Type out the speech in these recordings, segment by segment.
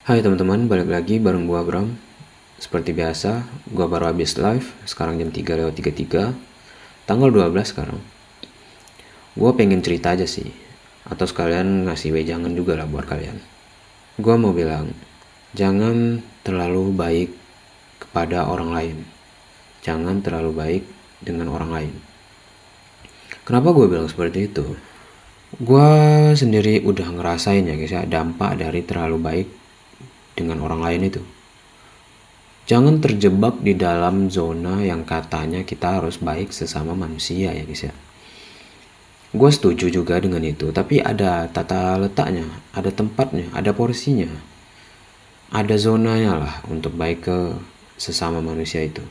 Hai teman-teman, balik lagi bareng gua Bram. Seperti biasa, gua baru habis live, sekarang jam 3:33, tanggal 12 sekarang. Gua pengen cerita aja sih, atau sekalian ngasih wejangan juga lah buat kalian. Gua mau bilang, jangan terlalu baik kepada orang lain. Jangan terlalu baik dengan orang lain. Kenapa gue bilang seperti itu? Gua sendiri udah ngerasain ya guys ya, dampak dari terlalu baik dengan orang lain itu. Jangan terjebak di dalam zona yang katanya kita harus baik sesama manusia ya guys ya. Gue setuju juga dengan itu, tapi ada tata letaknya, ada tempatnya, ada porsinya. Ada zonanya lah untuk baik ke sesama manusia itu.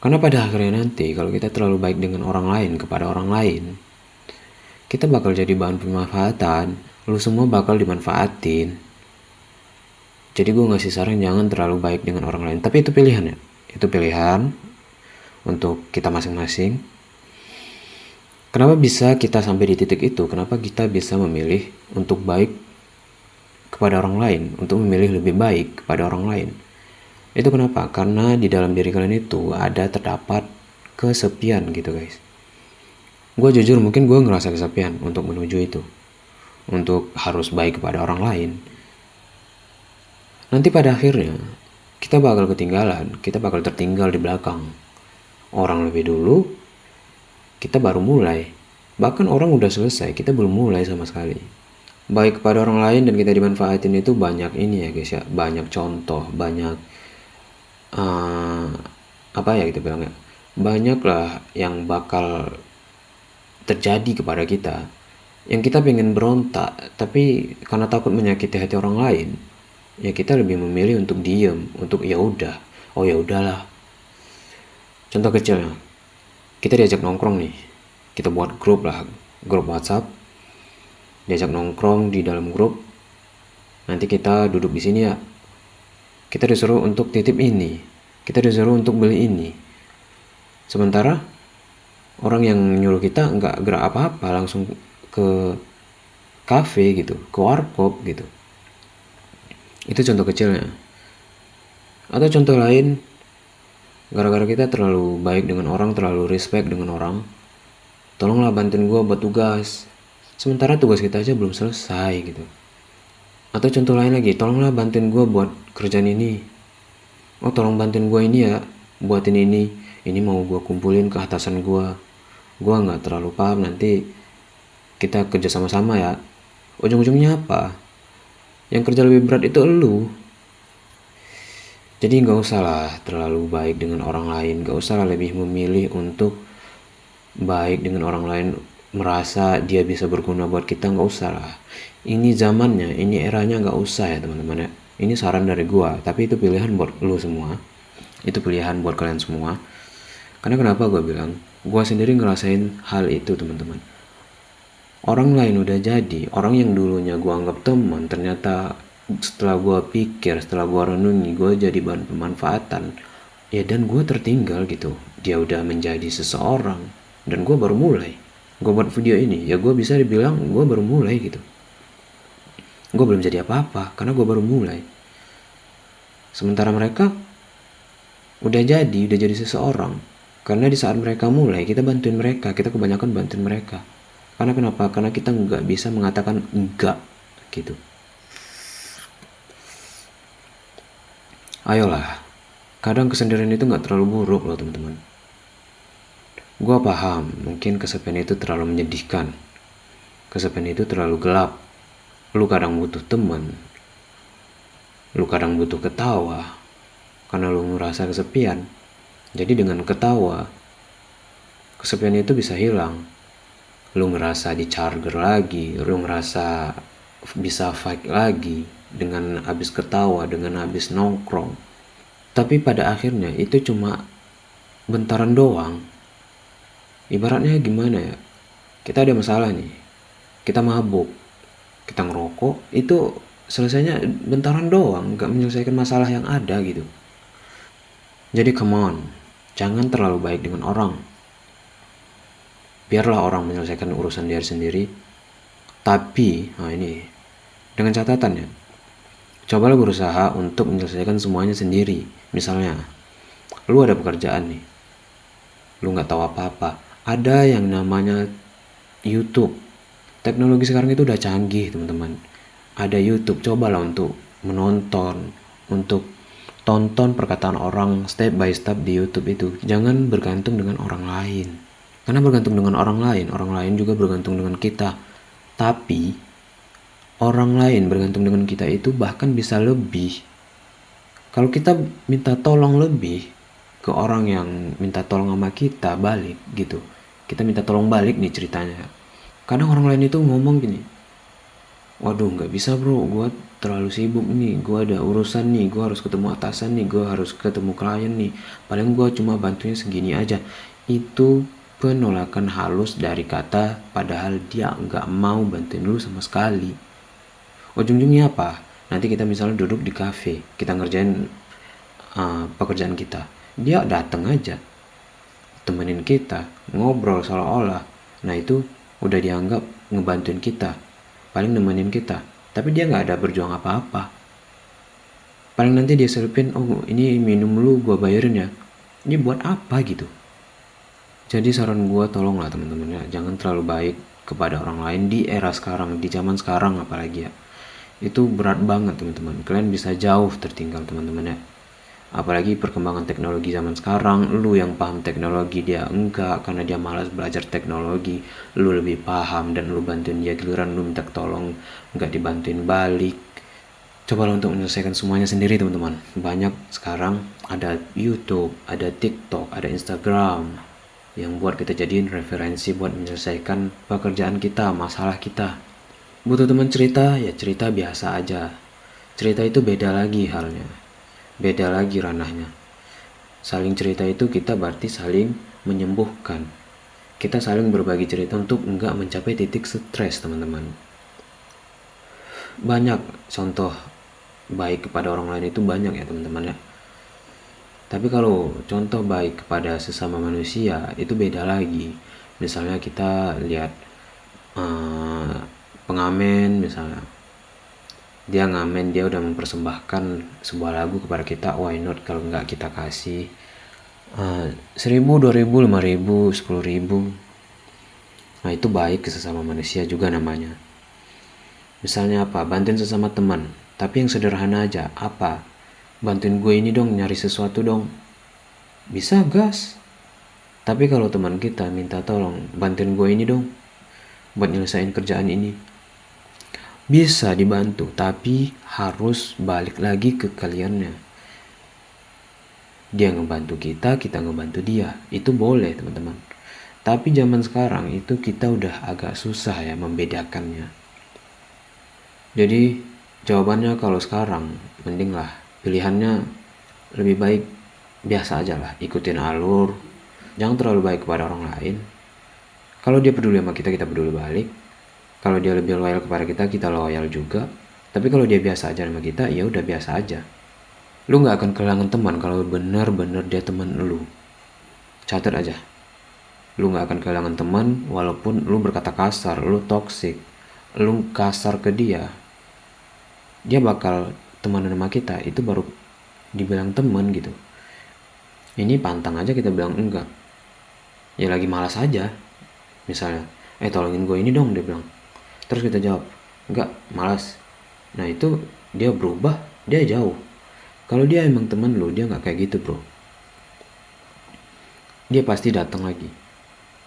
Karena pada akhirnya nanti kalau kita terlalu baik dengan orang lain kepada orang lain, kita bakal jadi bahan pemanfaatan. Lu semua bakal dimanfaatin. Jadi gue ngasih saran jangan terlalu baik dengan orang lain. Tapi itu pilihan ya. Itu pilihan untuk kita masing-masing. Kenapa bisa kita sampai di titik itu? Kenapa kita bisa memilih untuk baik kepada orang lain? Untuk memilih lebih baik kepada orang lain? Itu kenapa? Karena di dalam diri kalian itu ada terdapat kesepian gitu guys. Gue jujur mungkin gue ngerasa kesepian untuk menuju itu. Untuk harus baik kepada orang lain. Nanti pada akhirnya kita bakal ketinggalan, kita bakal tertinggal di belakang. Orang lebih dulu, kita baru mulai. Bahkan orang udah selesai, kita belum mulai sama sekali. Baik kepada orang lain dan kita dimanfaatin itu banyak ini ya guys ya, banyak contoh, banyak apa ya kita bilangnya, banyak lah yang bakal terjadi kepada kita. Yang kita pengen berontak, tapi karena takut menyakiti hati orang lain, ya kita lebih memilih untuk diem, untuk ya udah, oh ya udahlah. Contoh kecilnya, kita diajak nongkrong nih, kita buat grup lah, grup WhatsApp, diajak nongkrong di dalam grup, nanti kita duduk di sini ya, kita disuruh untuk titip ini, kita disuruh untuk beli ini, sementara orang yang nyuruh kita nggak gerak apa-apa, langsung ke cafe gitu, ke warkop gitu. Itu contoh kecilnya. Atau contoh lain, gara-gara kita terlalu baik dengan orang, terlalu respect dengan orang, tolonglah bantuin gue buat tugas, sementara tugas kita aja belum selesai gitu. Atau contoh lain lagi, tolonglah bantuin gue buat kerjaan ini, oh tolong bantuin gue ini ya, buatin ini mau gue kumpulin ke atasan gue nggak terlalu paham, nanti kita kerja sama-sama ya. Ujung-ujungnya apa? Yang kerja lebih berat itu elu. Jadi gak usah lah terlalu baik dengan orang lain, gak usah lah lebih memilih untuk baik dengan orang lain, merasa dia bisa berguna buat kita, gak usah lah. Ini zamannya, ini eranya gak usah ya teman-teman ya. Ini saran dari gua, tapi itu pilihan buat lu semua. Itu pilihan buat kalian semua. Karena kenapa gua bilang, gua sendiri ngerasain hal itu teman-teman. Orang lain udah jadi, orang yang dulunya gue anggap teman, ternyata setelah gue pikir, setelah gue renungi, gue jadi bahan pemanfaatan. Ya dan gue tertinggal gitu, dia udah menjadi seseorang, dan gue baru mulai. Gue buat video ini, ya gue bisa dibilang gue baru mulai gitu. Gue belum jadi apa-apa, karena gue baru mulai. Sementara mereka udah jadi seseorang. Karena di saat mereka mulai, kita bantuin mereka, kita kebanyakan bantuin mereka. Karena kenapa? Karena kita nggak bisa mengatakan enggak gitu. Ayolah, kadang kesendirian itu nggak terlalu buruk loh teman-teman. Gua paham, mungkin kesepian itu terlalu menyedihkan. Kesepian itu terlalu gelap. Lu kadang butuh teman. Lu kadang butuh ketawa. Karena lu ngerasa kesepian. Jadi dengan ketawa, kesepian itu bisa hilang. Lu ngerasa di charger lagi, lu ngerasa bisa fight lagi dengan habis ketawa, dengan habis nongkrong. Tapi pada akhirnya itu cuma bentaran doang. Ibaratnya gimana ya? Kita ada masalah nih, kita mabuk, kita ngerokok, itu selesainya bentaran doang, gak menyelesaikan masalah yang ada gitu. Jadi come on, jangan terlalu baik dengan orang. Biarlah orang menyelesaikan urusan dia sendiri. Tapi, nah ini, dengan catatan ya, Cobalah berusaha untuk menyelesaikan semuanya sendiri. Misalnya, lu ada pekerjaan nih, lu nggak tahu apa-apa. Ada yang namanya YouTube. Teknologi sekarang itu udah canggih, teman-teman. Ada YouTube, cobalah untuk menonton, untuk tonton perkataan orang step by step di YouTube itu. Jangan bergantung dengan orang lain. Karena bergantung dengan orang lain juga bergantung dengan kita. Tapi orang lain bergantung dengan kita itu bahkan bisa lebih. Kalau kita minta tolong lebih ke orang yang minta tolong sama kita balik gitu. Kita minta tolong balik nih ceritanya. Kadang orang lain itu ngomong gini, waduh nggak bisa bro, gue terlalu sibuk nih, gue ada urusan nih, gue harus ketemu atasan nih, gue harus ketemu klien nih, paling gue cuma bantunya segini aja. Itu penolakan halus dari kata, padahal dia nggak mau bantuin lu sama sekali. Ujung-ujungnya apa? Nanti kita misalnya duduk di cafe, kita ngerjain pekerjaan kita, dia datang aja temenin kita, ngobrol seolah-olah. Nah itu udah dianggap ngebantuin kita, paling nemenin kita, tapi dia nggak ada berjuang apa-apa. Paling nanti dia selipin, oh ini minum lu gue bayarin ya, ini buat apa gitu. Jadi saran gue, tolonglah teman-teman ya, jangan terlalu baik kepada orang lain di era sekarang, di zaman sekarang apalagi ya. Itu berat banget teman-teman, kalian bisa jauh tertinggal teman-teman ya. Apalagi perkembangan teknologi zaman sekarang, lu yang paham teknologi, dia enggak karena dia malas belajar teknologi. Lu lebih paham dan lu bantuin dia, giliran lu minta tolong enggak dibantuin balik. Cobalah untuk menyelesaikan semuanya sendiri teman-teman. Banyak sekarang ada YouTube, ada TikTok, ada Instagram yang buat kita jadiin referensi buat menyelesaikan pekerjaan kita, masalah kita. Butuh teman cerita, ya cerita biasa aja. Cerita itu beda lagi halnya, beda lagi ranahnya. Saling cerita itu kita berarti saling menyembuhkan. Kita saling berbagi cerita untuk enggak mencapai titik stres teman-teman. Banyak contoh baik kepada orang lain itu banyak ya teman-teman ya. Tapi kalau contoh baik kepada sesama manusia itu beda lagi. Misalnya kita lihat pengamen misalnya, dia ngamen, dia udah mempersembahkan sebuah lagu kepada kita, why not kalau nggak kita kasih 1.000, 2.000, 5.000, 10.000. Nah itu baik ke sesama manusia juga namanya. Misalnya apa, bantuin sesama teman, tapi yang sederhana aja, apa, bantuin gue ini dong, nyari sesuatu dong, bisa gas. Tapi kalau teman kita minta tolong, bantuin gue ini dong buat nyelesain kerjaan ini, bisa dibantu, tapi harus balik lagi ke kaliannya. Dia ngebantu kita, kita ngebantu dia, itu boleh teman-teman. Tapi zaman sekarang itu kita udah agak susah ya membedakannya. Jadi jawabannya kalau sekarang mending lah, pilihannya lebih baik biasa aja lah, ikutin alur, jangan terlalu baik kepada orang lain. Kalau dia peduli sama kita, kita peduli balik. Kalau dia lebih loyal kepada kita, kita loyal juga. Tapi kalau dia biasa aja sama kita, ya udah biasa aja. Lu nggak akan kehilangan teman kalau benar-benar dia teman lu. Catat aja. Lu nggak akan kehilangan teman walaupun lu berkata kasar, lu toksik, lu kasar ke dia. Dia bakal temenan sama kita, itu baru dibilang teman gitu. Ini pantang aja kita bilang enggak. Ya lagi malas aja. Misalnya, tolongin gue ini dong, dia bilang. Terus kita jawab, enggak, malas. Nah itu dia berubah, dia jauh. Kalau dia emang teman lu, dia nggak kayak gitu bro. Dia pasti datang lagi.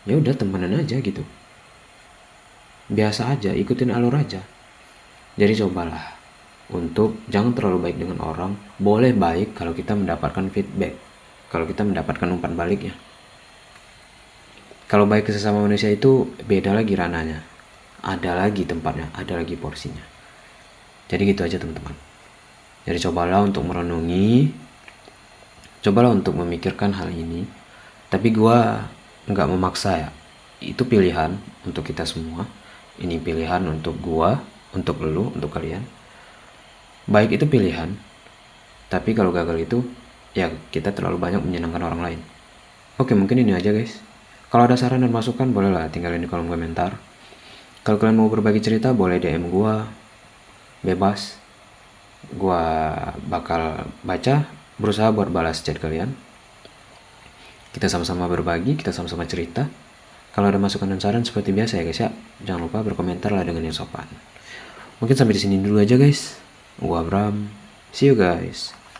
Ya udah temenan aja gitu. Biasa aja, ikutin alur aja. Jadi cobalah untuk jangan terlalu baik dengan orang. Boleh baik kalau kita mendapatkan feedback, kalau kita mendapatkan umpan baliknya. Kalau baik ke sesama manusia itu beda lagi ranahnya. Ada lagi tempatnya, ada lagi porsinya. Jadi gitu aja teman-teman. Jadi cobalah untuk merenungi, cobalah untuk memikirkan hal ini. Tapi gue nggak memaksa ya. Itu pilihan untuk kita semua. Ini pilihan untuk gue, untuk lu, untuk kalian. Baik itu pilihan. Tapi kalau gagal itu, ya kita terlalu banyak menyenangkan orang lain. Oke, mungkin ini aja guys. Kalau ada saran dan masukan, bolehlah tinggalin di kolom komentar. Kalau kalian mau berbagi cerita, boleh DM gua, bebas. Gua bakal baca, berusaha buat balas chat kalian. Kita sama-sama berbagi, kita sama-sama cerita. Kalau ada masukan dan saran seperti biasa ya guys ya, jangan lupa berkomentar lah dengan yang sopan. Mungkin sampai di sini dulu aja guys. Gua Abram. See you guys.